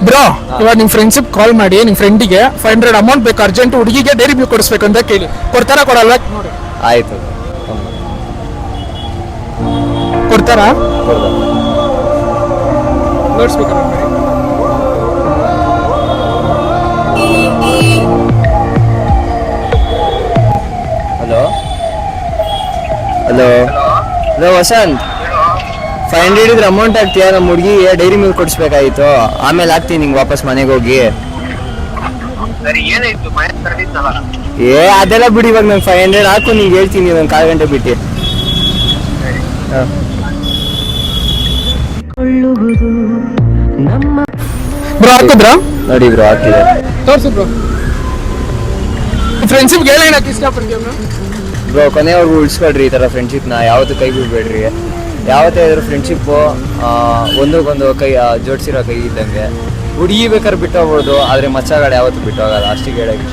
Bro ಇವಾಗ ನಿಮ್ friendship ಕಾಲ್ ಮಾಡಿ ನಿಮ್ ಫ್ರೆಂಡಿಗೆ 500 ಅಮೌಂಟ್ ಬೇಕು ಅರ್ಜೆಂಟ್, ಹುಡುಗಿಗೆ ಡೈರಿ ಮಿಲ್ಕ್ ಕೊಡಿಸ್ಬೇಕು ಅಂತ ಕೇಳಿ, ಕೊಡ್ತಾರಾ ಕೊಡಲ್ವಾ ನೋಡಿ. ಆಯ್ತು, ಕೊಡ್ತಾರಾ? ಹಲೋ ಹಲೋ ಹಲೋ ವಸಂತ್, 500 ಇದ್ರೆ ಅಮೌಂಟ್ ಹಾಕ್ತೀಯಾ? ನಮ್ಮ ಹುಡುಗಿಗೆ ಡೈರಿ ಮಿಲ್ಕ್ ಕೊಡಿಸ್ಬೇಕಾಗಿತ್ತು, ಆಮೇಲೆ ಹಾಕ್ತೀನಿ ನಿಂಗೆ ವಾಪಸ್ ಮನೆಗೆ ಹೋಗಿ. ಅದೆಲ್ಲ ಬಿಡಿ, ಇವಾಗ ನಂಗೆ 500 ಹಾಕು, ನಿಂಗೆ ಹೇಳ್ತೀನಿ ಒಂದು 1/4 ಗಂಟೆ ಬಿಟ್ಟು. ಬ್ರೋ ಹಾಕಿದ್ರಾ? ನೋಡಿ ಬ್ರೋ ಹಾಕಿದೆ. ತೋರ್ಸು ಬ್ರೋ. ಫ್ರೆಂಡ್ಶಿಪ್ಗೆ ಹೇಳಿ ಹೇಳಕ್ಕೆ ಇಷ್ಟಪಡ್ತೀವಿ ಬ್ರೋ, ಕೊನೆಯವ್ರಿಗೂ ಉಳಿಸ್ಕೊಳ್ರಿ ಈ ಥರ ಫ್ರೆಂಡ್ಶಿಪ್ನ, ಯಾವತ್ತೂ ಕೈ ಬಿಡಬೇಡ್ರಿ. ಯಾವತ್ತೇ ಇದ್ರು ಫ್ರೆಂಡ್ಶಿಪ್ಪು ಒಂದಕ್ಕೊಂದು ಕೈ ಜೋಡಿಸಿರೋ ಕೈ ಇದ್ದಂಗೆ. ಹುಡುಗಿ ಬೇಕಾದ್ರೆ ಬಿಟ್ಟು ಹೋಗ್ಬೋದು, ಆದರೆ ಮಚ್ಚಗಳು ಯಾವತ್ತೂ ಬಿಟ್ಟು ಹೋಗಲ್ಲ, ಅಷ್ಟಿಗೆ ಹೇಳಕ್ಕೆ.